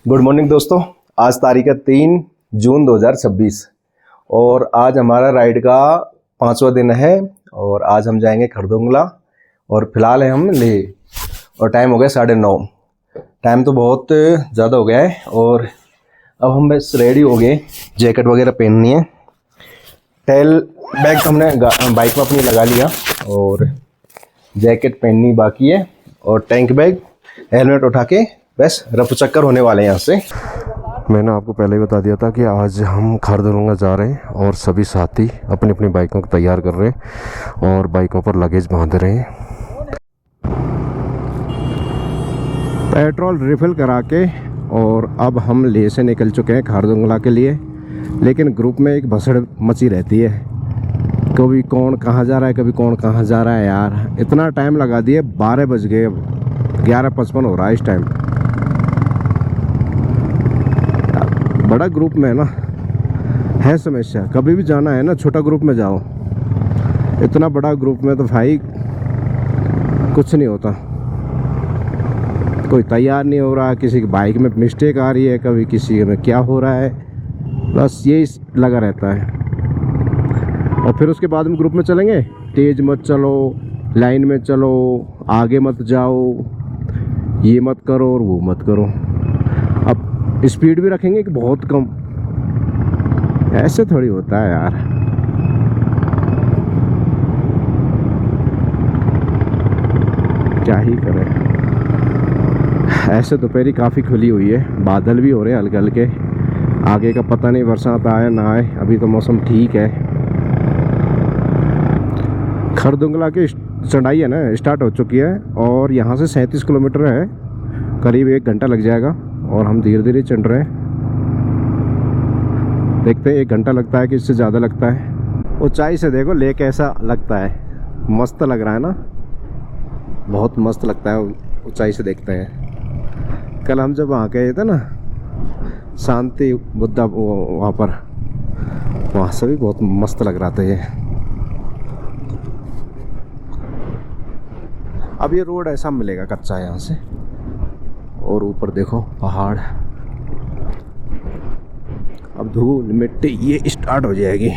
Good morning दोस्तों। आज तारीख है 3 जून 2026 और आज हमारा राइड का 5वां दिन है और आज हम जाएंगे खरदुंगला और फिलहाल है हम लेह और टाइम हो गया 9:30। टाइम तो बहुत ज़्यादा हो गया है और अब हम बस रेडी हो गए। जैकेट वगैरह पहननी है। टेल बैग तो हमने बाइक में अपनी लगा लिया और जैकेट पहननी बाकी है और टैंक बैग हेलमेट उठा के बस रफू चक्कर होने वाले हैं यहाँ से। मैंने आपको पहले ही बता दिया था कि आज हम खरदुंगला जा रहे हैं और सभी साथी अपनी अपनी बाइकों को तैयार कर रहे हैं और बाइकों पर लगेज बांध रहे हैं। पेट्रोल रिफिल करा के और अब हम लेह से निकल चुके हैं खरदुंगला के लिए। लेकिन ग्रुप में एक भसड़ मची रहती है, कभी कौन कहाँ जा रहा है कभी कौन कहाँ जा रहा है। यार इतना टाइम लगा दिए, 12 बज गए, अब 11:55 हो रहा है इस टाइम। बड़ा ग्रुप में है ना, है समस्या। कभी भी जाना है ना छोटा ग्रुप में जाओ, इतना बड़ा ग्रुप में तो भाई कुछ नहीं होता। कोई तैयार नहीं हो रहा, किसी की बाइक में मिस्टेक आ रही है, कभी किसी में क्या हो रहा है, बस यही लगा रहता है। और फिर उसके बाद में ग्रुप में चलेंगे, तेज मत चलो, लाइन में चलो, आगे मत जाओ, ये मत करो और वो मत करो। अब स्पीड भी रखेंगे कि बहुत कम, ऐसे थोड़ी होता है यार। क्या ही करें। ऐसे दोपहरी काफ़ी खुली हुई है, बादल भी हो रहे हैं हल्के हल्के। आगे का पता नहीं बरसात आए ना आए, अभी तो मौसम ठीक है। खरदुंगला की चढ़ाई है ना स्टार्ट हो चुकी है और यहाँ से 37 किलोमीटर है, करीब 1 घंटा लग जाएगा और हम धीरे धीरे चढ़ रहे हैं। देखते हैं 1 घंटा लगता है कि इससे ज़्यादा लगता है। ऊंचाई से देखो लेह कैसा लगता है, मस्त लग रहा है ना, बहुत मस्त लगता है ऊंचाई से देखते हैं। कल हम जब वहाँ गए थे ना शांति बुद्धा, वहाँ पर, वहाँ से भी बहुत मस्त लग रहा था ये। अब ये रोड ऐसा मिलेगा कच्चा यहाँ से, और ऊपर देखो पहाड़। अब धूल मिट्टी ये स्टार्ट हो जाएगी।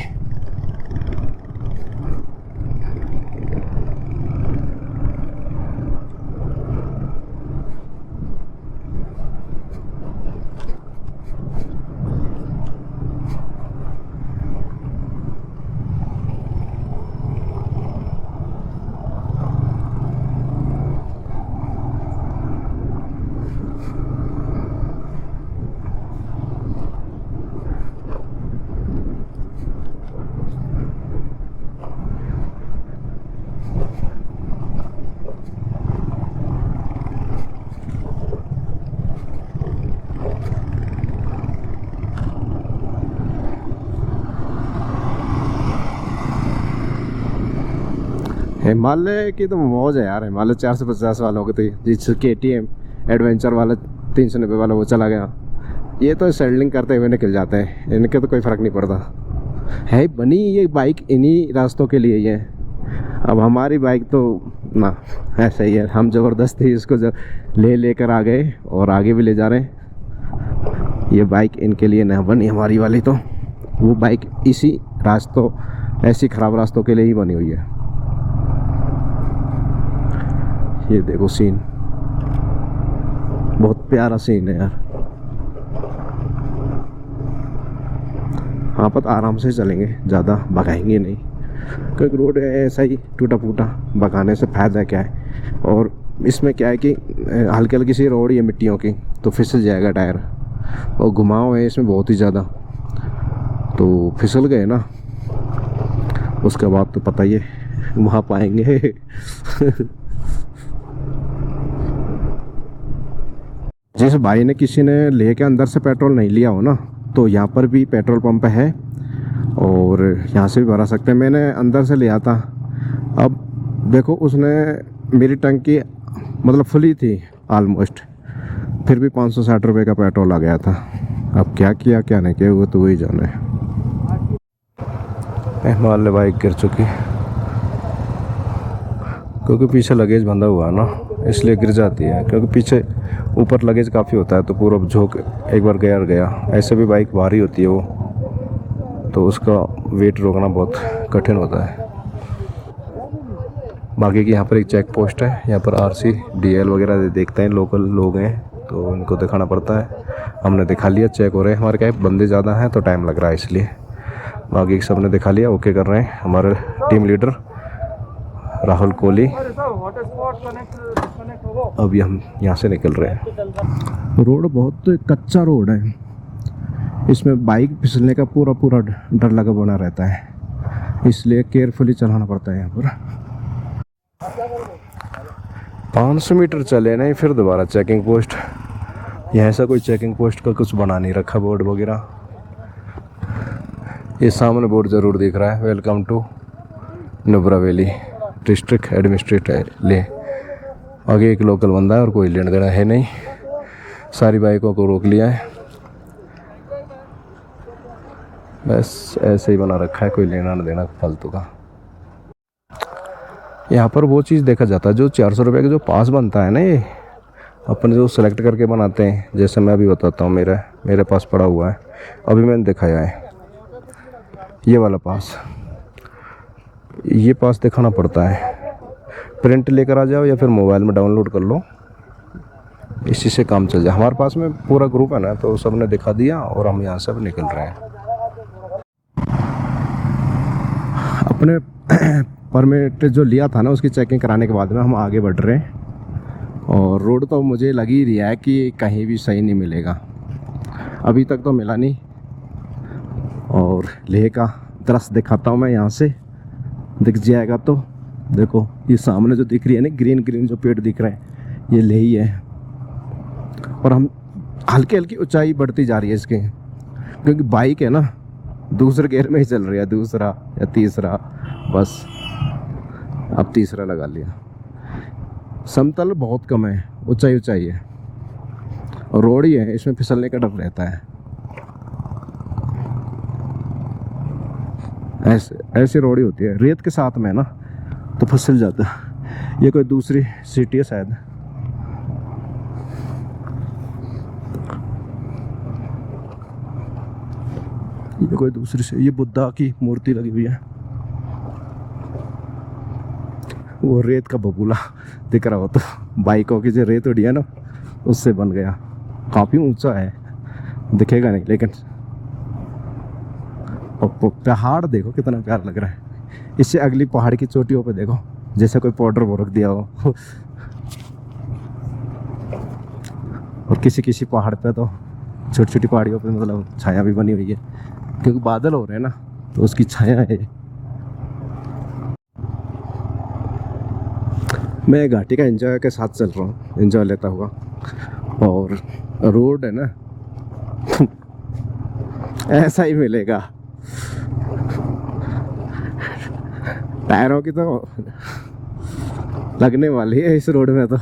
हिमालय की तो मौज है यार। हिमालय 450 वालों की थी, जिस KTM एडवेंचर वाला 390 वाला वो चला गया। ये तो सैडलिंग करते हुए निकल जाते हैं, इनके तो कोई फ़र्क नहीं पड़ता है। बनी ये बाइक इन्हीं रास्तों के लिए ही है। अब हमारी बाइक तो ना ऐसा ही है, हम ज़बरदस्ती इसको लेकर आ गए और आगे भी ले जा रहे हैं। ये बाइक इनके लिए ना बनी हमारी वाली, तो वो बाइक इसी रास्तों, ऐसी ख़राब रास्तों के लिए ही बनी हुई है। ये देखो सीन, बहुत प्यारा सीन है यार। हाँ पर आराम से चलेंगे, ज़्यादा भगाएंगे नहीं, क्योंकि रोड है ऐसा ही टूटा फूटा, भगाने से फायदा क्या है। और इसमें क्या है कि हल्की हल्की सी रोड ये मिट्टियों की, तो फिसल जाएगा टायर, और घुमाव है इसमें बहुत ही ज़्यादा, तो फिसल गए ना उसके बाद तो पता ही है वहाँ पाएंगे। जिस भाई ने, किसी ने लेह के अंदर से पेट्रोल नहीं लिया हो ना, तो यहाँ पर भी पेट्रोल पंप है और यहाँ से भी भरा सकते हैं। मैंने अंदर से लिया था, अब देखो उसने मेरी टंकी मतलब फुली थी ऑलमोस्ट, फिर भी 560 रुपये का पेट्रोल आ गया था। अब क्या किया क्या नहीं किया वो तो वही जाने। हिमालय बाइक गिर चुकी क्योंकि पीछे लगेज बंधा हुआ है ना। इसलिए गिर जाती है, क्योंकि पीछे ऊपर लगेज काफ़ी होता है तो पूरा झोंक एक बार गया। ऐसे भी बाइक भारी होती है वो, तो उसका वेट रोकना बहुत कठिन होता है। बाकी की यहाँ पर एक चेक पोस्ट है, यहाँ पर RC DL वगैरह देखते हैं, लोकल लोग हैं तो उनको दिखाना पड़ता है। हमने दिखा लिया, चेक हो रहे हैं। हमारे क्या है, बंदे ज़्यादा हैं तो टाइम लग रहा है इसलिए। बाकी सब ने दिखा लिया, ओके कर रहे हैं। हमारे टीम लीडर राहुल कोहली। अभी हम यहाँ से निकल रहे हैं। रोड बहुत कच्चा रोड है, इसमें बाइक फिसलने का पूरा डर लगा बना रहता है, इसलिए केयरफुली चलाना पड़ता है। यहाँ पर 500 मीटर चले नहीं, फिर दोबारा चेकिंग पोस्ट। यहाँ ऐसा कोई चेकिंग पोस्ट का कुछ बना नहीं रखा बोर्ड वगैरह। ये सामने बोर्ड ज़रूर दिख रहा है, welcome to Nubra valley district administrative Leh. आगे एक लोकल बंदा है और कोई लेना देना है नहीं, सारी बाइकों को रोक लिया है। बस ऐसे ही बना रखा है, कोई लेना न देना फालतू का। यहाँ पर वो चीज़ देखा जाता है जो 400 रुपये का जो पास बनता है ना, ये अपन जो सेलेक्ट करके बनाते हैं। जैसे मैं अभी बताता हूँ, मेरे पास पड़ा हुआ है, अभी मैंने दिखाया है ये वाला पास। ये पास दिखाना पड़ता है, प्रिंट लेकर आ जाओ या फिर मोबाइल में डाउनलोड कर लो, इसी से काम चल जाए। हमारे पास में पूरा ग्रुप है ना, तो सब ने दिखा दिया और हम यहाँ से निकल रहे हैं। अपने परमिट जो लिया था ना, उसकी चेकिंग कराने के बाद में हम आगे बढ़ रहे हैं। और रोड तो मुझे लग ही रहा है कि कहीं भी सही नहीं मिलेगा, अभी तक तो मिला नहीं। और लेह का दृश्य दिखाता हूँ मैं, यहाँ से दिख जाएगा तो देखो, ये सामने जो दिख रही है ना ग्रीन जो पेड़ दिख रहे हैं, ये लेह ही है। और हम हल्की ऊंचाई बढ़ती जा रही है इसकी, क्योंकि बाइक है ना दूसरे गियर में ही चल रही है, दूसरा या तीसरा, बस अब तीसरा लगा लिया। समतल बहुत कम है, ऊंचाई है और रोड ही है, इसमें फिसलने का डर रहता है। ऐसे रोड ही होती है, रेत के साथ में ना तो फिसल जाता है। ये कोई दूसरी सिटी है शायद, ये कोई दूसरी से, ये बुद्धा की मूर्ति लगी हुई है। वो रेत का बबूला दिख रहा हो तो, बाइकों की जो रेत उड़ी है ना उससे बन गया। काफ़ी ऊंचा है, दिखेगा नहीं लेकिन। और पहाड़ देखो कितना प्यारा लग रहा है। इससे अगली पहाड़ की चोटियों पे देखो, जैसे कोई पाउडर वो रख दिया हो। और किसी पहाड़ पे तो छोटी पहाड़ियों पे मतलब छाया भी बनी हुई है, क्योंकि बादल हो रहे हैं ना तो उसकी छाया है। मैं घाटी का एंजॉय के साथ चल रहा हूँ, एंजॉय लेता हुआ। और रोड है ना ऐसा ही मिलेगा। टायरों की तो लगने वाली है इस रोड में तो।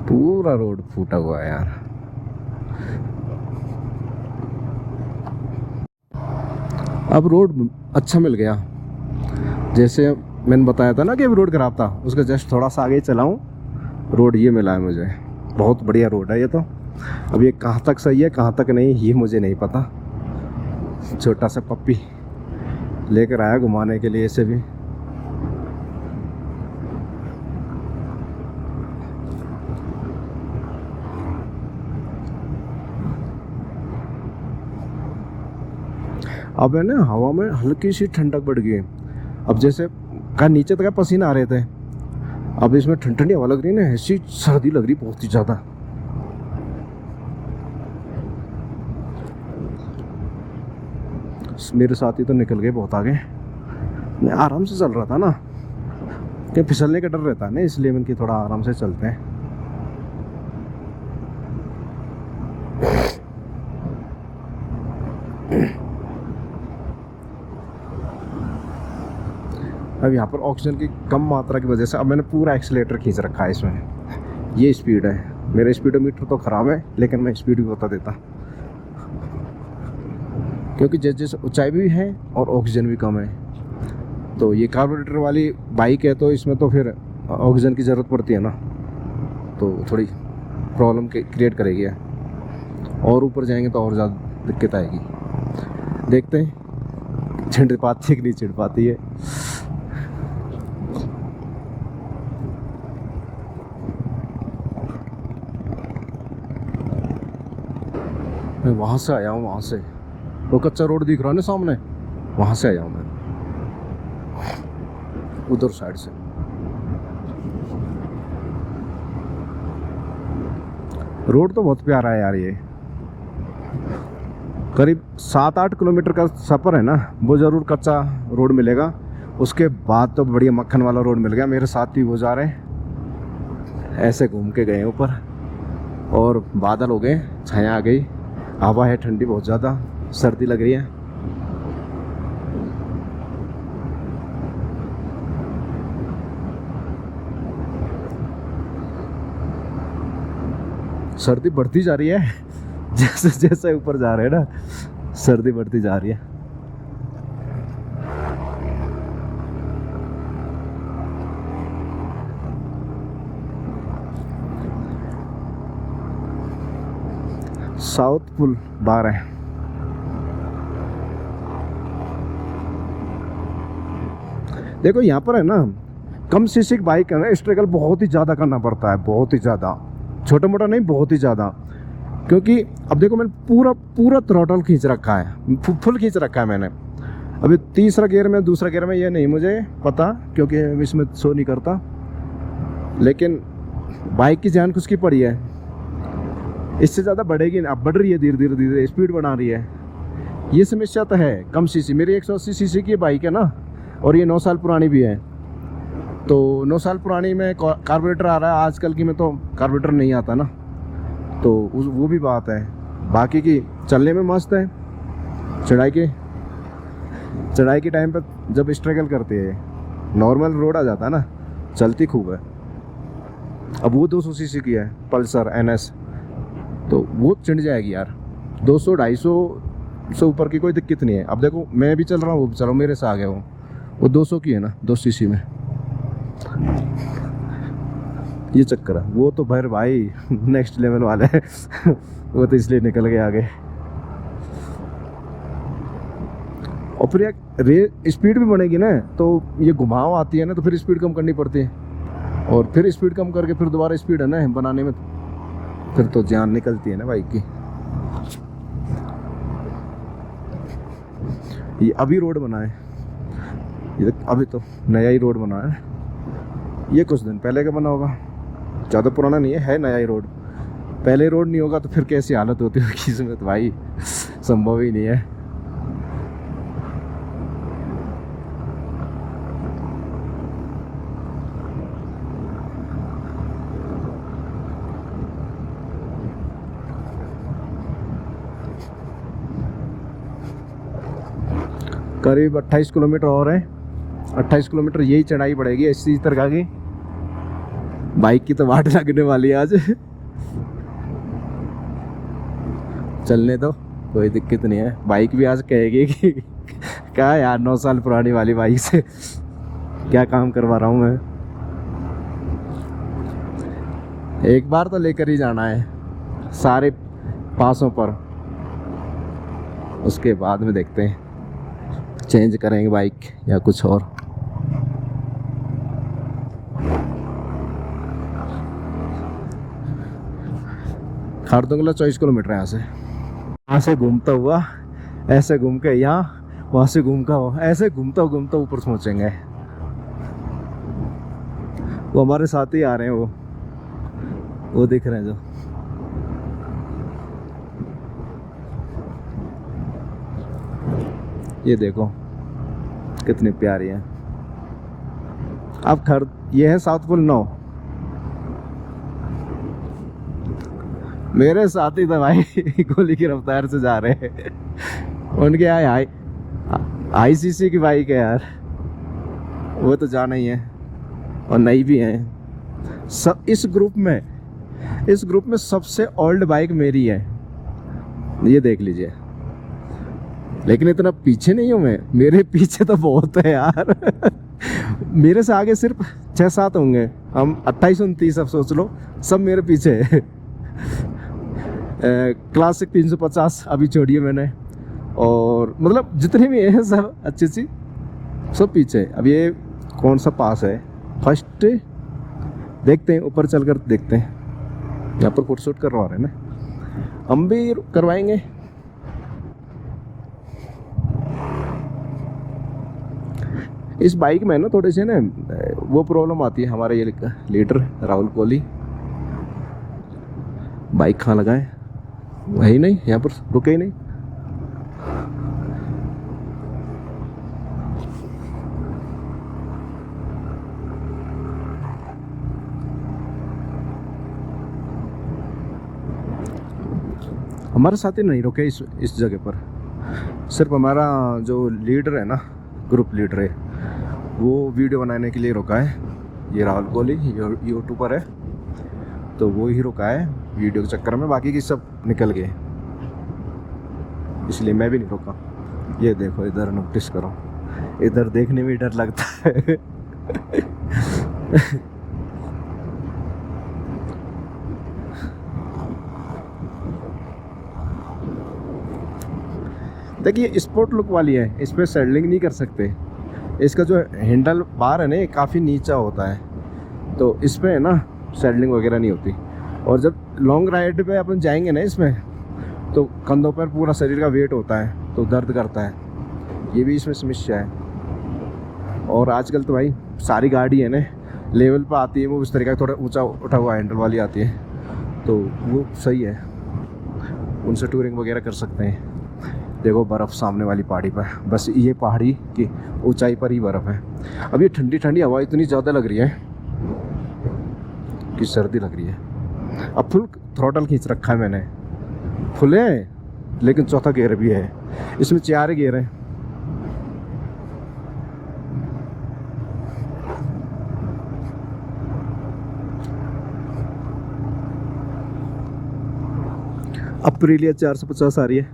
पूरा रोड फूटा हुआ है यार। अब रोड अच्छा मिल गया, जैसे मैंने बताया था ना कि अब रोड खराब था, उसका जस्ट थोड़ा सा आगे चला हूँ, रोड ये मिला है मुझे। बहुत बढ़िया रोड है ये तो। अब ये कहाँ तक सही है कहाँ तक नहीं ये मुझे नहीं पता। छोटा सा पप्पी लेकर आया घुमाने के लिए इसे भी। अब है ना हवा में हल्की सी ठंडक बढ़ गई है। अब जैसे का नीचे तक पसीना आ रहे थे, अब इसमें ठंडी हवा लग रही है ना, ऐसी सर्दी लग रही बहुत ही ज़्यादा। मेरे साथी तो निकल गए बहुत आगे, मैं आराम से चल रहा था ना, कि फिसलने का डर रहता है ना, इसलिए मैंने कि थोड़ा आराम से चलते हैं। अब यहाँ पर ऑक्सीजन की कम मात्रा की वजह से अब मैंने पूरा एक्सीलेटर खींच रखा है इसमें। ये स्पीड है, मेरा स्पीडोमीटर तो ख़राब है लेकिन मैं स्पीड भी बता देता, क्योंकि जैसे जैसे ऊंचाई भी है और ऑक्सीजन भी कम है। तो ये कार्बोरेटर वाली बाइक है तो इसमें तो फिर ऑक्सीजन की ज़रूरत पड़ती है ना, तो थोड़ी प्रॉब्लम क्रिएट करेगी। और ऊपर जाएंगे तो और ज़्यादा दिक्कत आएगी। देखते हैं चिढ़ पाती है कि नहीं चिढ़ पाती है। मैं वहाँ से आया हूँ, वहाँ से वो कच्चा रोड दिख रहा है ना सामने, वहाँ से आया हूँ मैं, उधर साइड से। रोड तो बहुत प्यारा है यार। ये करीब 7-8 किलोमीटर का सफ़र है ना, वो ज़रूर कच्चा रोड मिलेगा। उसके बाद तो बढ़िया मक्खन वाला रोड मिल गया। मेरे साथी वो जा रहे हैं, ऐसे घूम के गए ऊपर, और बादल हो गए, छाया आ गई, हवा है ठंडी, बहुत ज़्यादा सर्दी लग रही है। सर्दी बढ़ती जा रही है जैसे जैसे ऊपर जा रहे हैं ना, सर्दी बढ़ती जा रही है। साउथ पुल बार है। देखो यहाँ पर है ना, कम सीसी की बाइक है ना, स्ट्रगल बहुत ही ज़्यादा करना पड़ता है, बहुत ही ज़्यादा, छोटा मोटा नहीं, बहुत ही ज़्यादा। क्योंकि अब देखो मैंने पूरा पूरा थ्रॉटल खींच रखा है, फुल खींच रखा है मैंने। अभी तीसरा गियर में, दूसरा गियर में, ये नहीं मुझे पता क्योंकि इसमें शो नहीं करता, लेकिन बाइक की जान कुछ की पड़ी है, इससे ज़्यादा बढ़ेगी ना। अब बढ़ रही है धीरे धीरे धीरे, स्पीड बढ़ा रही है। ये समस्या तो है कम सीसी। मेरी 180 सीसी की बाइक है ना, और ये 9 साल पुरानी भी है। तो 9 साल पुरानी में कार्बोरेटर आ रहा है, आजकल की में तो कार्बोरेटर नहीं आता ना, तो वो भी बात है। बाकी की चलने में मस्त है। चढ़ाई के टाइम पर जब स्ट्रगल करती है, नॉर्मल रोड आ जाता है ना, चलती खूब है। अब वो 200 सीसी की है पल्सर NS, तो वो चढ़ जाएगी यार। 200-250 से ऊपर की कोई दिक्कत नहीं है। अब देखो मैं भी चल रहा हूँ, वो भी चल रहा हूँ, मेरे से आगे वो 200 की है ना, 2 सीसी में। ये चक्कर है। वो तो भैर भाई नेक्स्ट लेवल वाले है वो तो इसलिए निकल गए आगे। और फिर यार स्पीड भी बढ़ेगी ना, तो ये घुमाव आती है ना, तो फिर स्पीड कम करनी पड़ती है, और फिर स्पीड कम करके फिर दोबारा स्पीड है ना बनाने में, फिर तो जान निकलती है ना बाइक की। ये अभी रोड बना है, ये अभी तो नया ही रोड बना है। ये कुछ दिन पहले का बना होगा, ज़्यादा पुराना नहीं है नया ही रोड। पहले रोड नहीं होगा तो फिर कैसी हालत होती होगी इसमें, तो भाई संभव ही नहीं है। करीब 28 किलोमीटर और है। 28 किलोमीटर यही चढ़ाई पड़ेगी इसी तरह की। बाइक की तो वाट लगने वाली है आज चलने तो कोई दिक्कत नहीं है। बाइक भी आज कहेगी कि क्या यार 9 साल पुरानी वाली बाइक से क्या काम करवा रहा हूँ मैं। एक बार तो लेकर ही जाना है सारे पासों पर, उसके बाद में देखते हैं चेंज करेंगे बाइक या कुछ और। खारदुंगला 24 किलोमीटर है यहाँ से घूमता हुआ, ऐसे घूम के यहाँ, वहाँ से घूम का हुआ, ऐसे घूमता घूमता ऊपर पहुँचेंगे। वो हमारे साथ ही आ रहे हैं, वो दिख रहे हैं जो। ये देखो कितनी प्यारी है। अब ये है साउथ पुल 9। मेरे साथी तो भाई गोली की रफ्तार से जा रहे हैं। उनके यहाँ हाई सीसी की बाइक है यार, वो तो जाना ही है, और नई भी है। सब इस ग्रुप में सबसे ओल्ड बाइक मेरी है, ये देख लीजिए। लेकिन इतना पीछे नहीं हूँ मैं, मेरे पीछे तो बहुत है यार। मेरे से आगे सिर्फ 6-7 होंगे, हम 28-29 अब सोच लो, सब मेरे पीछे है। क्लासिक 350 अभी छोड़ी है मैंने, और मतलब जितने भी हैं सब अच्छी सब पीछे। अब ये कौन सा पास है, फर्स्ट देखते हैं, ऊपर चलकर देखते हैं। यहाँ पर फोटो शूट करवा रहे हैं ना, हम भी करवाएंगे। इस बाइक में ना थोड़े से ना वो प्रॉब्लम आती है, हमारे ये लीडर राहुल कोहली बाइक कहाँ लगाए, वही नहीं, यहाँ पर रुके ही नहीं। हमारे साथ ही नहीं रुके इस जगह पर, सिर्फ हमारा जो लीडर है ना, ग्रुप लीडर है, वो वीडियो बनाने के लिए रुका है। ये राहुल कोहली यूट्यूबर है, तो वो ही रुका है वीडियो के चक्कर में, बाकी की सब निकल गए, इसलिए मैं भी नहीं रुका। ये देखो इधर नोटिस करो, इधर देखने में डर लगता है। देखिए स्पोर्ट लुक वाली है, इस पर सैडलिंग नहीं कर सकते। इसका जो हैंडल बार है ना, ये काफ़ी नीचा होता है, तो इस पर है ना सैडलिंग वगैरह नहीं होती। और जब लॉन्ग राइड पे अपन जाएंगे ना इसमें, तो कंधों पर पूरा शरीर का वेट होता है, तो दर्द करता है, ये भी इसमें समस्या है। और आजकल तो भाई सारी गाड़ी है ना लेवल पर आती है, वो इस तरीके का थोड़ा ऊंचा उठा हुआ हैंडल वाली आती है, तो वो सही है, उनसे टूरिंग वगैरह कर सकते हैं। देखो बर्फ़ सामने वाली पहाड़ी पर, बस ये पहाड़ी की ऊंचाई पर ही बर्फ़ है। अब ये ठंडी ठंडी हवा इतनी ज़्यादा लग रही है कि सर्दी लग रही है। अब फुल थ्रॉटल खींच रखा है मैंने, फुल है लेकिन चौथा गियर भी है, इसमें 4 गियर हैं। अप्रीलिया 450 आ रही है,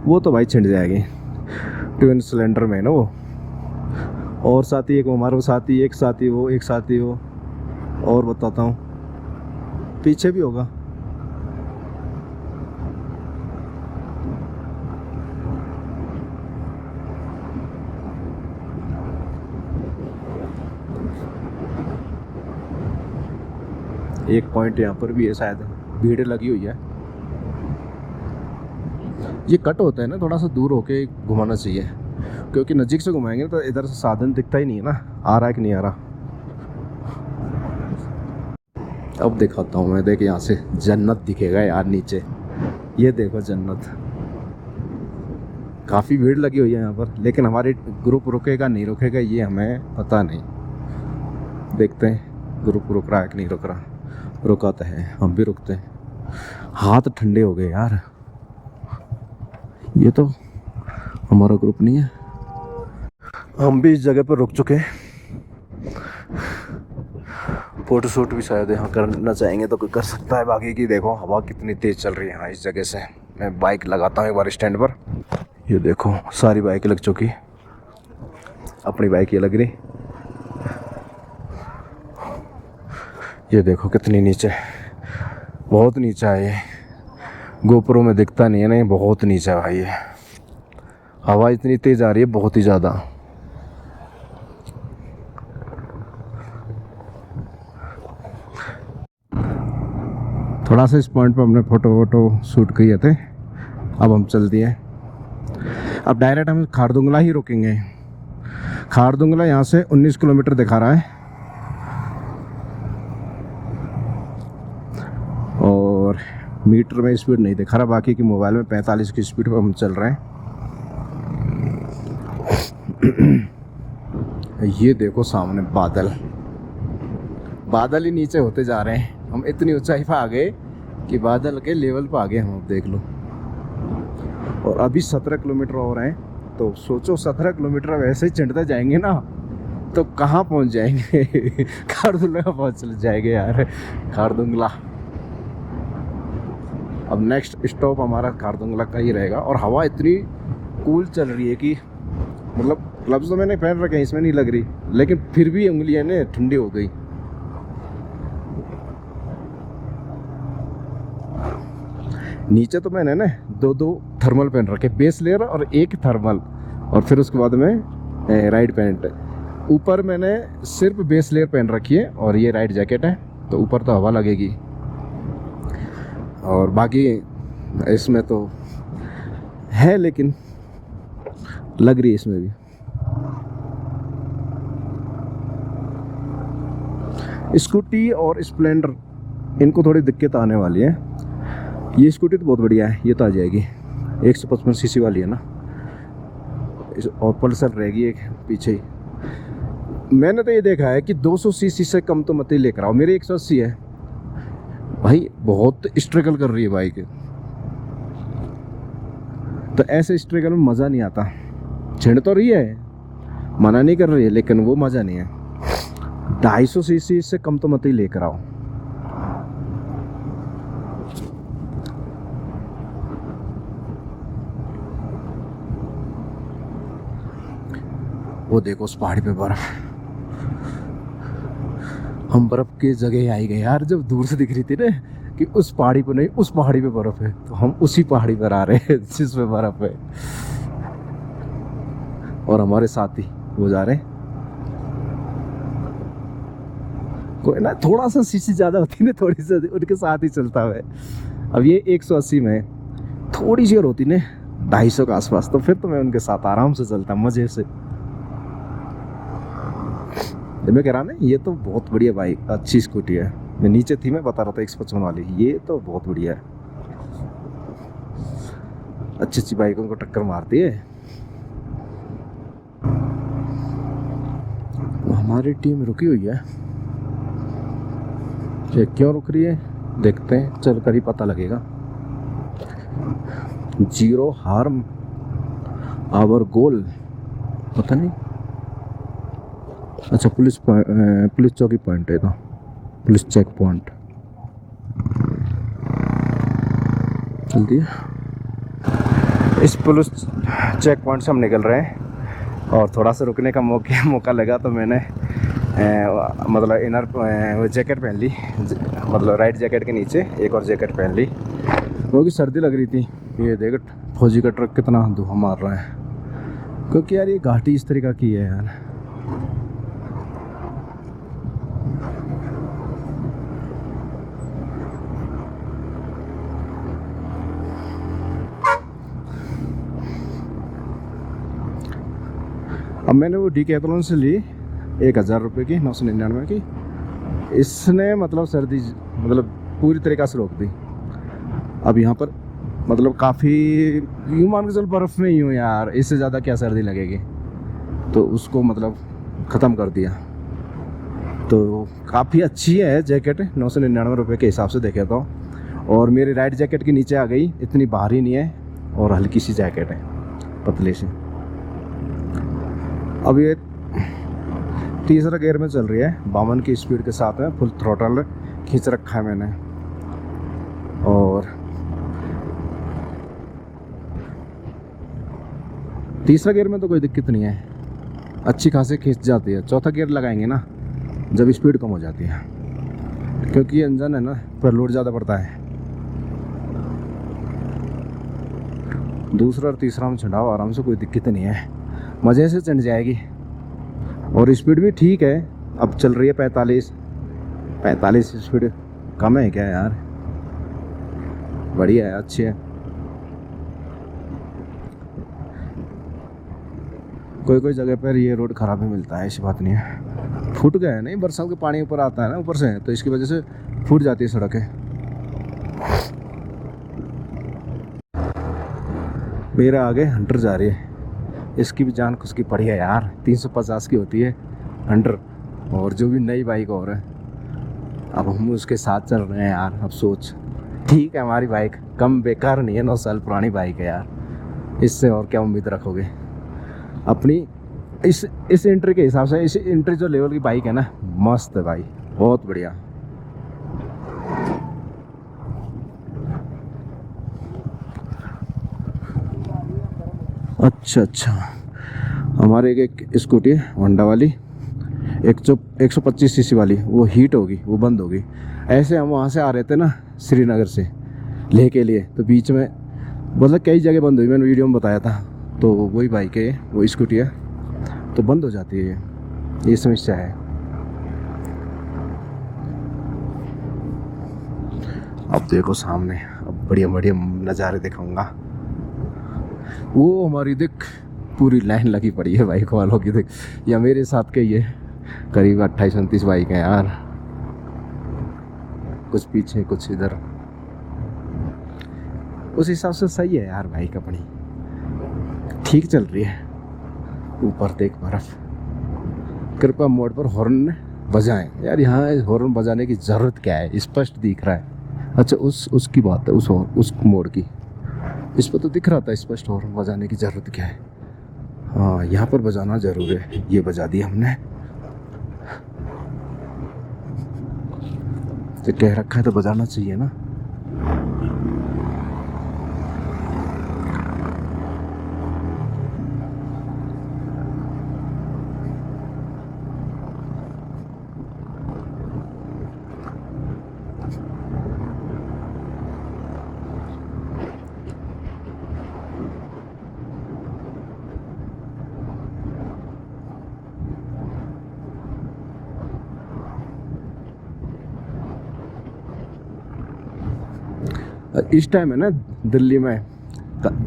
वो तो भाई छिंड जाएगी, ट्विन सिलेंडर में ना वो। और साथी एक हमारा साथी, एक साथी वो, एक साथी वो, और बताता हूँ पीछे भी होगा। एक पॉइंट यहाँ पर भी है, शायद भीड़ लगी हुई है। ये कट होता है ना, थोड़ा सा दूर होके घुमाना चाहिए, क्योंकि नज़दीक से घुमाएंगे तो इधर से साधन दिखता ही नहीं है ना, आ रहा है कि नहीं आ रहा। अब दिखाता हूँ मैं, देख यहाँ से जन्नत दिखेगा यार नीचे, ये देखो जन्नत। काफ़ी भीड़ लगी हुई है यहाँ पर, लेकिन हमारी ग्रुप रुकेगा नहीं रुकेगा ये हमें पता नहीं। देखते हैं ग्रुप रुक रहा है कि नहीं रुक रहा। रुकाता है, हम भी रुकते हैं। हाथ ठंडे हो गए यार, ये तो हमारा ग्रुप नहीं है। हम भी इस जगह पर रुक चुके हैं, फोटो शूट भी शायद यहाँ करना चाहेंगे तो कोई कर सकता है। बाकी की देखो हवा कितनी तेज़ चल रही है यहाँ इस जगह से। मैं बाइक लगाता हूँ एक बार स्टैंड पर, ये देखो सारी बाइक लग चुकी, अपनी बाइक ये लग रही, ये देखो कितनी नीचे, बहुत नीचा है ये, गोप्रो में दिखता नहीं है ना, बहुत नीचा है भाई ये। हवा इतनी तेज़ आ रही है, बहुत ही ज़्यादा। थोड़ा सा इस पॉइंट पर हमने फ़ोटो शूट किए थे, अब हम चल दिए। अब डायरेक्ट हम खारदुंगला ही रुकेंगे। खारदुंगला यहाँ से 19 किलोमीटर दिखा रहा है, और मीटर में स्पीड नहीं दिखा रहा, बाकी की मोबाइल में 45 की स्पीड पर हम चल रहे हैं। ये देखो सामने बादल, बादल ही नीचे होते जा रहे हैं। हम इतनी ऊंचाई पर आ गए कि बादल के लेवल पर आ गए हम, अब देख लो। और अभी 17 किलोमीटर और हैं, तो सोचो 17 किलोमीटर वैसे ही चढ़ते जाएंगे ना तो कहाँ पहुँच जाएंगे। खारदुंगला पहुँच जाएंगे यार, खारदुंगला। अब नेक्स्ट स्टॉप हमारा खारदुंगला का ही रहेगा। और हवा इतनी कूल चल रही है कि मतलब ग्लव्स तो मैंने पहन रखे हैं, इसमें नहीं लग रही, लेकिन फिर भी उंगलियां ने ठंडी हो गई। नीचे तो मैंने ना दो थर्मल पहन रखे, बेस लेयर और एक थर्मल, और फिर उसके बाद में राइड पैंट। ऊपर मैंने सिर्फ बेस लेयर पहन रखी है और ये राइड जैकेट है, तो ऊपर तो हवा लगेगी, और बाकी इसमें तो है लेकिन लग रही है इसमें भी। स्कूटी और स्प्लेंडर इनको थोड़ी दिक्कत आने वाली है। ये स्कूटी तो बहुत बढ़िया है, ये तो आ जाएगी, 155 सीसी वाली है ना, और पल्सर रहेगी एक पीछे ही। मैंने तो ये देखा है कि 200 सीसी से कम तो मत ही लेकर आओ। मेरी 180 है भाई, बहुत स्ट्रगल कर रही है बाइक, तो ऐसे स्ट्रगल में मज़ा नहीं आता। छिड़ तो रही है, मना नहीं कर रही है, लेकिन वो मज़ा नहीं है। 250 सीसी से कम तो मत ही लेकर आओ। वो देखो उस पहाड़ी पे बर्फ, हम बर्फ की जगह आई गए यार। जब दूर से दिख रही थी ना कि उस पहाड़ी पे नहीं, उस पहाड़ी पे बर्फ है, तो हम उसी पहाड़ी पर आ रहे हैं जिसमें बर्फ है, और हमारे साथी वो जा रहे हैं। कोई ना, थोड़ा सा सीसी ज्यादा होती ना, थोड़ी सी उनके साथ ही चलता है। अब ये 180 में थोड़ी सी और होती ना 250 के आसपास, तो फिर तो मैं उनके साथ आराम से चलता मजे से। मैं कह रहा ना, ये तो बहुत बढ़िया बाइक, अच्छी स्कूटी है। मैं नीचे थी, मैं बता रहा था 155 वाली, ये तो बहुत बढ़िया है, अच्छी अच्छी बाइकों को टक्कर मारती है। हमारी टीम रुकी हुई है, ये क्यों रुक रही है देखते हैं, चल कर ही पता लगेगा। जीरो हार्म आवर गोल, पता नहीं। अच्छा, पुलिस चौकी पॉइंट है, तो पुलिस चेक पॉइंट। जल्दी इस पुलिस चेक पॉइंट से हम निकल रहे हैं, और थोड़ा सा रुकने का मौका लगा, तो मैंने मतलब इनर वो जैकेट पहन ली, मतलब राइट जैकेट के नीचे एक और जैकेट पहन ली, क्योंकि सर्दी लग रही थी। ये देख फौजी का ट्रक कितना धुआं मार रहा है, क्योंकि यार ये घाटी इस तरीका की है यार। अब मैंने वो डीकैथलॉन से ली 1000 रुपये की, 999 की। इसने मतलब सर्दी मतलब पूरी तरीक़ा से रोक दी। अब यहाँ पर मतलब काफ़ी यूँ मान के चल बर्फ़ में ही हूँ यार, इससे ज़्यादा क्या सर्दी लगेगी, तो उसको मतलब ख़त्म कर दिया। तो काफ़ी अच्छी है जैकेट, 999 रुपये के हिसाब से देखे तो। और मेरी राइट जैकेट के नीचे आ गई, इतनी भारी नहीं है, और हल्की सी जैकेट है, पतली सी। अब ये तीसरा गियर में चल रही है, 52 की स्पीड के साथ में फुल थ्रोटल खींच रखा है मैंने। और तीसरा गियर में तो कोई दिक्कत नहीं है, अच्छी खासी खींच जाती है। चौथा गियर लगाएंगे ना जब स्पीड कम हो जाती है, क्योंकि ये इंजन है ना पर लोड ज़्यादा पड़ता है। दूसरा और तीसरा में चढ़ाओ आराम से, कोई दिक्कत नहीं है, मज़े से चढ़ जाएगी। और स्पीड भी ठीक है, अब चल रही है 45 स्पीड। कम है क्या यार, बढ़िया है, अच्छी है। कोई जगह पर ये रोड ख़राब ही मिलता है, ऐसी बात नहीं है। फूट गया है नहीं, बरसात के पानी ऊपर आता है ना ऊपर से, तो इसकी वजह से फूट जाती है सड़कें। मेरा आगे हंटर जा रही है, इसकी भी जान खुश की पड़ी है यार। 350 की होती है हंटर, और जो भी नई बाइक और है, अब हम उसके साथ चल रहे हैं यार। अब सोच, ठीक है हमारी बाइक कम बेकार नहीं है, 9 साल पुरानी बाइक है यार, इससे और क्या उम्मीद रखोगे अपनी। इस एंट्री के हिसाब से, इस एंट्री जो लेवल की बाइक है ना, मस्त है भाई, बहुत बढ़िया। अच्छा अच्छा, हमारे एक स्कूटी है होंडा वाली 125 सीसी वाली, वो हीट होगी, वो बंद होगी। ऐसे हम वहाँ से आ रहे थे ना श्रीनगर से लेह के लिए, तो बीच में मतलब कई जगह बंद हुई, मैंने वीडियो में बताया था। तो वही बाइक है, वो स्कूटी है, तो बंद हो जाती है, ये समस्या है। अब देखो सामने, अब बढ़िया बढ़िया नज़ारे दिखाऊंगा। वो हमारी देख पूरी लाइन लगी पड़ी है बाइक वालों की, देख या मेरे साथ के ये करीब 28-29 बाइक हैं यार, कुछ पीछे कुछ इधर। उस हिसाब से सही है यार, बाइक अपनी ठीक चल रही है। ऊपर देख बर्फ। कृपया मोड़ पर हॉर्न बजाएं यार, यहाँ हॉर्न बजाने की ज़रूरत क्या है, स्पष्ट दिख रहा है। अच्छा उसकी बात है, उस मोड़ की, इस पर तो दिख रहा था स्पष्ट, हॉर्न बजाने की ज़रूरत क्या है। हाँ यहाँ पर बजाना ज़रूर है, ये बजा दिया हमने। तो कह रखा है तो बजाना चाहिए ना। इस टाइम है ना दिल्ली में,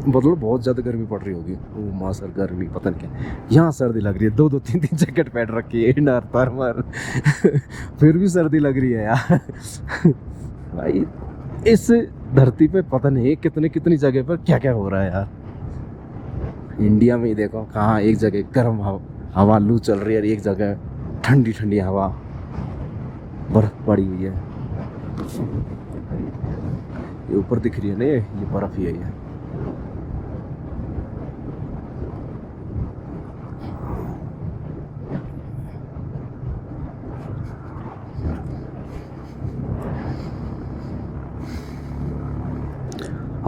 मतलब बहुत ज़्यादा गर्मी पड़ रही होगी। ओ माँ सर, गर्मी पता नहीं क्या, यहाँ सर्दी लग रही है। 2-2 3-3 जैकेट पहन रखी है, इनर फार्मर फिर भी सर्दी लग रही है यार भाई इस धरती पे पता नहीं कितनी कितनी जगह पर क्या क्या हो रहा है यार। इंडिया में ही देखो, कहाँ एक जगह गर्म हवा लू चल रही है, एक जगह ठंडी ठंडी हवा, बर्फ पड़ी हुई है। ये ऊपर दिख रही है ना, ये बर्फ ही है ये।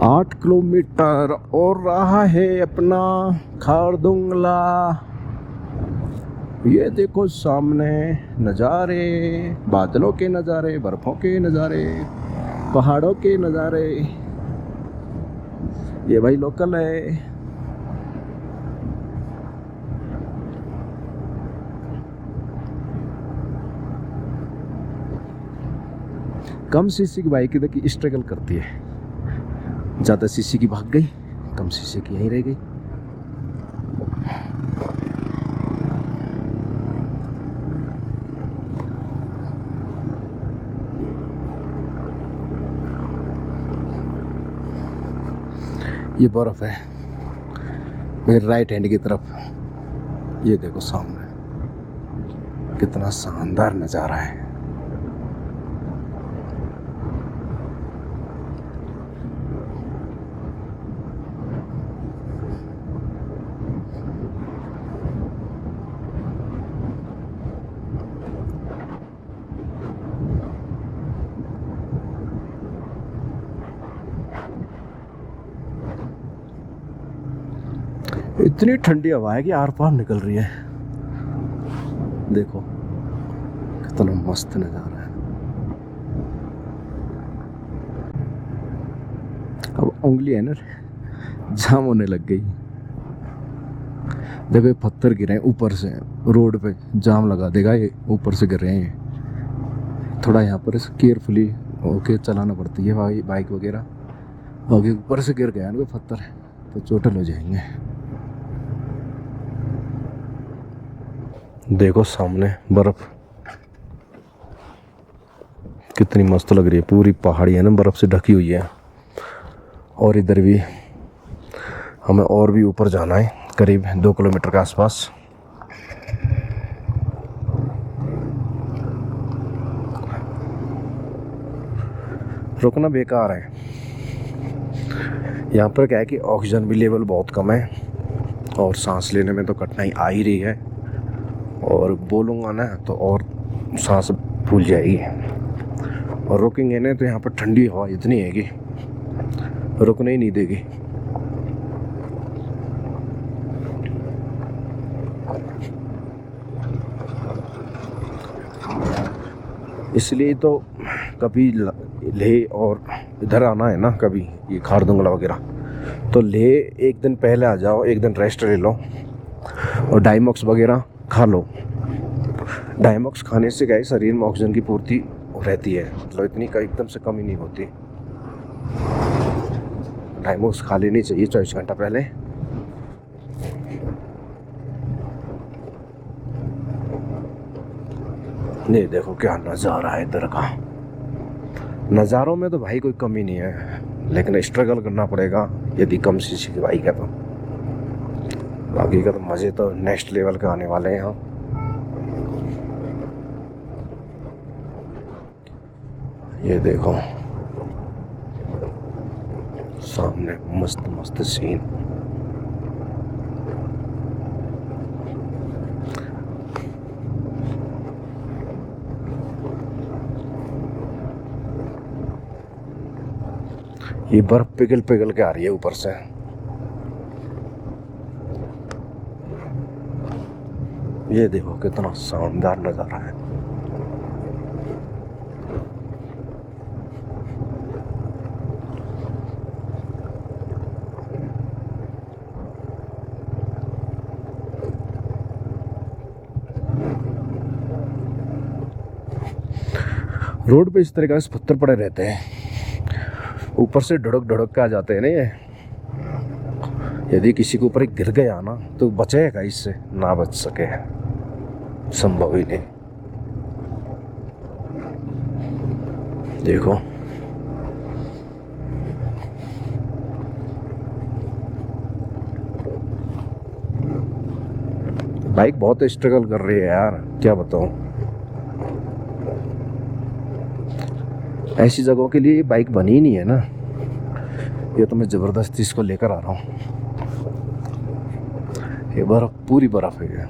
आठ किलोमीटर और रहा है अपना खारदुंगला। ये देखो सामने नज़ारे, बादलों के नज़ारे, बर्फों के नज़ारे, पहाड़ों के नज़ारे। ये भाई लोकल है। कम सीसी की बाइक देखिए स्ट्रगल करती है, ज़्यादा सीसी की भाग गई, कम सीसी की यहीं रह गई। ये बर्फ है मेरे राइट हैंड की तरफ, ये देखो सामने कितना शानदार नज़ारा है। इतनी ठंडी हवा है कि आर पार निकल रही है। देखो कितना मस्त नज़ारा है। अब उंगली है ना जाम होने लग गई। देखो ये पत्थर गिरे हैं ऊपर से, रोड पे जाम लगा देगा ये, ऊपर से गिर रहे हैं ये। थोड़ा यहाँ पर केयरफुली होके चलाना पड़ती है भाई बाइक वगैरह। आगे ऊपर से गिर गया ना कोई पत्थर तो चोटल हो जाएंगे। देखो सामने बर्फ कितनी मस्त लग रही है, पूरी पहाड़ी है ना बर्फ से ढकी हुई है। और इधर भी हमें और भी ऊपर जाना है, करीब 2 किलोमीटर के आसपास। रुकना बेकार है। यहाँ पर क्या है कि ऑक्सीजन भी लेवल बहुत कम है और सांस लेने में तो कठिनाई आ ही रही है, और बोलूँगा ना तो और सांस फूल जाएगी। और रुकेंगे ना तो यहाँ पर ठंडी हवा इतनी है कि रुकने ही नहीं देगी। इसलिए तो कभी लेह और इधर आना है ना, कभी ये खारदुंगला वगैरह, तो लेह एक दिन पहले आ जाओ, एक दिन रेस्ट ले लो और डाइमॉक्स वगैरह खा लो। डाइमॉक्स खाने से क्या है, शरीर में ऑक्सीजन की पूर्ति रहती है, मतलब इतनी का एकदम से कमी नहीं होती। डाइमॉक्स खा लेनी चाहिए 24 घंटा पहले। नहीं देखो क्या नज़ारा है इधर का। नज़ारों में तो भाई कोई कमी नहीं है, लेकिन स्ट्रगल करना पड़ेगा यदि कम सीसी की बाइक है तो। बाकी का तो मज़े तो नेक्स्ट लेवल के आने वाले हैं यहाँ। ये देखो सामने मस्त मस्त सीन। ये बर्फ पिघल पिघल के आ रही है ऊपर से। ये देखो कितना शानदार नज़ारा है। रोड पे इस तरह से पत्थर पड़े रहते हैं, ऊपर से ढुड़क ढुड़क के आ जाते हैं ना ये। यदि किसी के ऊपर एक गिर गया ना तो बचेगा, इससे ना बच सके संभव ही नहीं। देखो बाइक बहुत स्ट्रगल कर रही है यार, क्या बताऊं। ऐसी जगहों के लिए बाइक बनी ही नहीं है ना। ये तो मैं ज़बरदस्ती इसको लेकर आ रहा हूँ। ये बर्फ पूरी बर्फ है ये।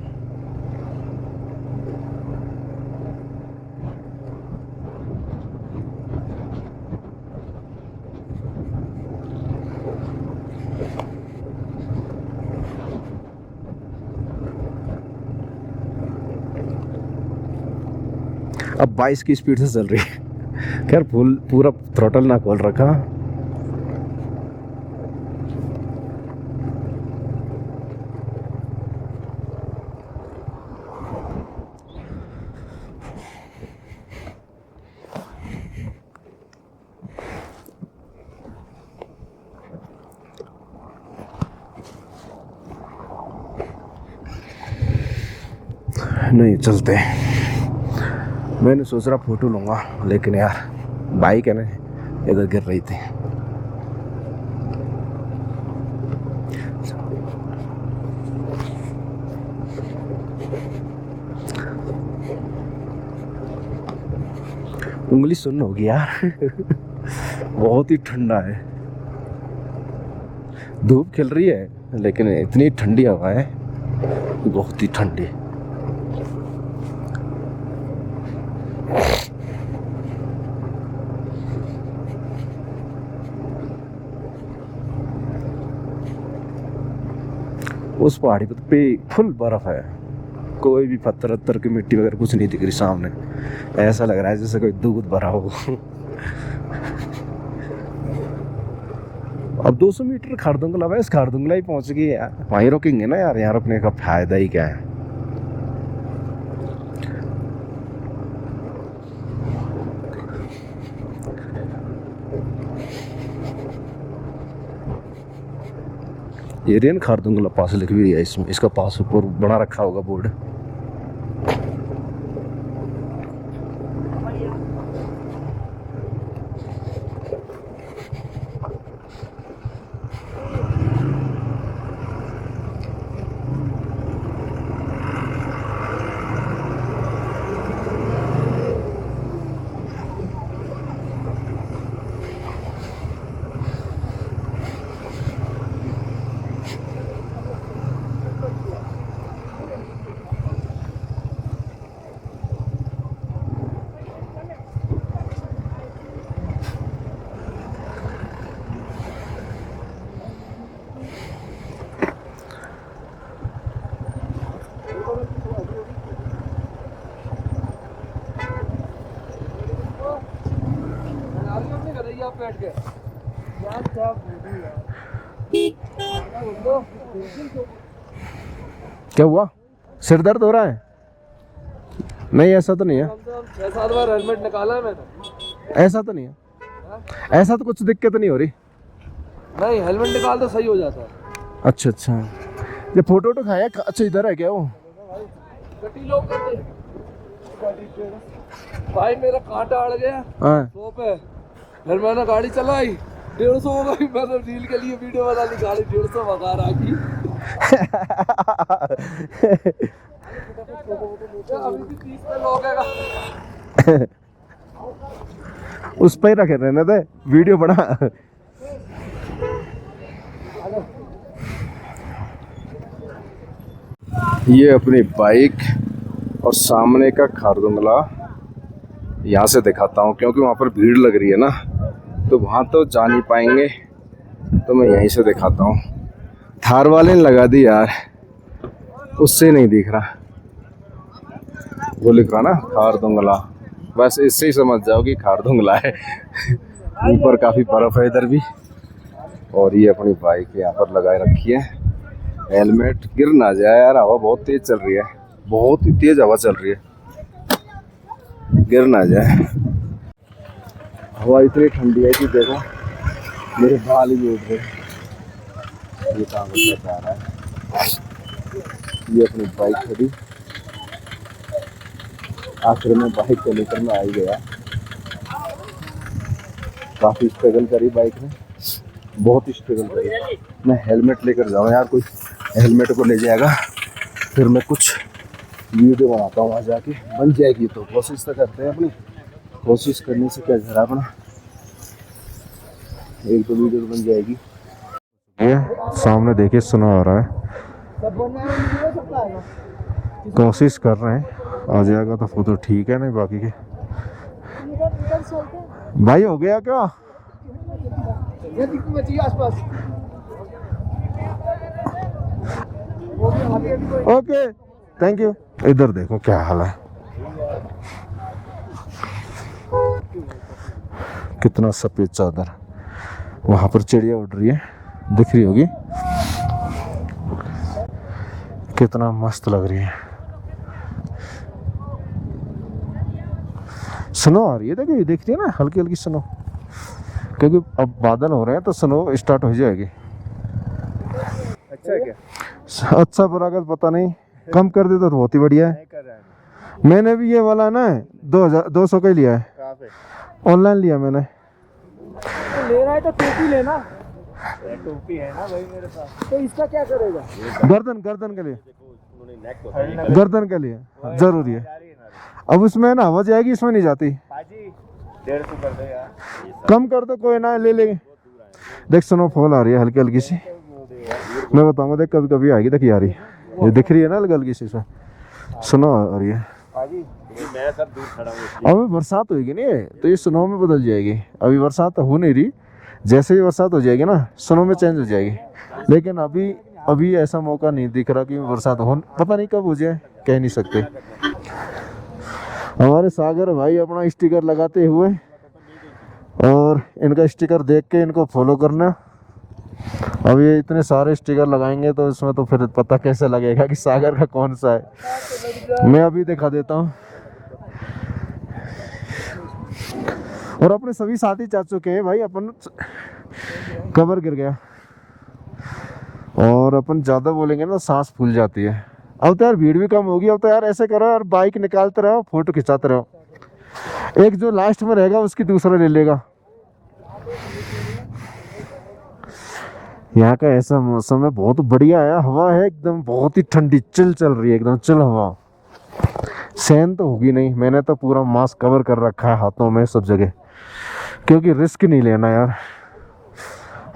अब 22 की स्पीड से चल रही है। खैर पूरा थ्रोटल ना खोल रखा। नहीं चलते। मैंने सोच रहा फोटो लूँगा, लेकिन यार बाइक है ना इधर गिर रही थी। उंगली सुन्न होगी यार। बहुत ही ठंडा है। धूप खिल रही है लेकिन इतनी ठंडी हवा है, बहुत ही ठंडी। उस पहाड़ी पे फुल बर्फ है, कोई भी पत्थर वत्थर की मिट्टी वगैरह कुछ नहीं दिख रही सामने। ऐसा लग रहा है जैसे कोई दूध भरा हो। अब 200 मीटर खारदुंगला, बस खारदुंगला ही पहुंच गई यार। वहीं रुकेंगे ना यार, यहाँ रुकने का फायदा ही क्या है। एरियन खारदुंगला पास लिख भी है इसमें, इसका पास ऊपर बना रखा होगा बोर्ड। क्या हुआ? सिर दर्द हो रहा है? नहीं ऐसा तो नहीं है। 6-7 बार हेलमेट निकाला है मैंने। ऐसा तो नहीं है, ऐसा तो कुछ दिक्कत नहीं हो रही। नहीं, हेलमेट निकाल तो सही हो जाता है। अच्छा अच्छा, ये फोटो तो खाया। अच्छा इधर है क्या वो? गड्डी लोग कर दे भाई, मेरा कांटा अड़ गया हाँ। सो पे, फिर मैंने गाड़ी चलाई 150 हो गई। मैंने रील के लिए वीडियो बना ली, गाड़ी 150 भगा रखी। अभी भी 30 पे लोगेगा। उस पर ही रखे रहने दे, वीडियो बना। ये अपनी बाइक और सामने का खारदुंगला यहाँ से दिखाता हूँ, क्योंकि वहाँ पर भीड़ लग रही है ना, तो वहाँ तो जा नहीं पाएंगे, तो मैं यहीं से दिखाता हूँ। थार वाले ने लगा दी यार, उससे नहीं दिख रहा। वो लिख रहा ना खारदुंगला, बस इससे ही समझ जाओ कि खारदुंगला है। ऊपर काफ़ी बर्फ़ है इधर भी। और ये अपनी बाइक यहाँ पर लगाए रखी है। हेलमेट गिर ना जाए यार, हवा बहुत तेज चल रही है, बहुत ही तेज हवा चल रही है, गिर ना जाए। हवा इतनी ठंडी है कि देखो मेरे बाल ही उड़ रहे। ये काम करता आ रहा है। ये अपनी बाइक खड़ी, आखिर में बाइक को लेकर मैं आ ही गया। काफ़ी स्ट्रगल करी बाइक में, बहुत ही स्ट्रगल करी। मैं हेलमेट लेकर जाऊँ यार, कोई हेलमेट को ले जाएगा, फिर मैं कुछ वीडियो बनाता हूँ वहाँ जाके, बन जाएगी तो। कोशिश तो करते हैं, अपनी कोशिश करने से क्या जरा अपना एक दो वीडियो तो बन जाएगी। ये सामने देखिए सुना आ रहा है, कोशिश कर रहे हैं, आ जाएगा तो फोटो ठीक है, नहीं बाकी के भाई हो गया क्या? Okay thank you. इधर देखो क्या हाल है, कितना सफेद चादर। वहां पर चिड़िया उड़ रही है, दिख रही होगी, कितना मस्त लग रही है। स्नो आ रही है, देखो ये दिख रही है ना, हल्की हल्की स्नो, क्योंकि अब बादल हो रहे हैं तो स्नो स्टार्ट हो जाएगी। अच्छा है क्या? अच्छा बुरा का पता नहीं, कम कर दे तो बहुत ही बढ़िया है। मैंने भी ये वाला ना 200 का ही लिया है, ऑनलाइन लिया मैंने। ले रहा है तो टोपी लेना, टोपी है ना भाई मेरे पास, तो इसका क्या करेगा? गर्दन के लिए, गर्दन के लिए जरूरी है। अब उसमें ना हवा जाएगी, इसमें नहीं जाती। 150 कर दे यार, कम कर दो, कोई ना ले लेंगे। देख स्नोफॉल आ रही है हल्की हल्की सी, मैं बताऊंगा, देख कभी कभी आएगी। देख आ रही है, ये दिख रही है ना हल्की हल्की सी, स्नो आ रही है। मैं सब दूर खड़ा हूँ। अभी बरसात होगी नहीं तो ये स्नो में बदल जाएगी। अभी बरसात हो नहीं रही, जैसे ही बरसात हो जाएगी ना स्नो में चेंज हो जाएगी। लेकिन अभी ऐसा मौका नहीं दिख रहा कि बरसात हो, पता नहीं कब हो जाए, कह नहीं सकते। हमारे सागर भाई अपना स्टिकर लगाते हुए, और इनका स्टिकर देख के इनको फॉलो करना। अब ये इतने सारे स्टिकर लगाएंगे तो इसमें तो फिर पता कैसे लगेगा कि सागर का कौन सा है। मैं अभी दिखा देता हूँ। और अपने सभी साथी जा चुके हैं भाई, अपन कवर गिर गया, और अपन ज़्यादा बोलेंगे ना सांस फूल जाती है। अब तो यार भीड़ भी कम होगी। अब तो यार ऐसे करो यार, बाइक निकालते रहो, फोटो खिंचाते रहो, एक जो लास्ट में रहेगा उसकी दूसरा ले लेगा। यहाँ का ऐसा मौसम है, बहुत बढ़िया है, हवा है एकदम, बहुत ही ठंडी चिल चल रही है, एकदम चिल हवा। सहन तो होगी नहीं, मैंने तो पूरा मास्क कवर कर रखा है हाथों में सब जगह, क्योंकि रिस्क नहीं लेना यार।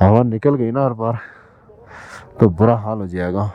हवा निकल गई ना हर बार तो बुरा हाल हो जाएगा।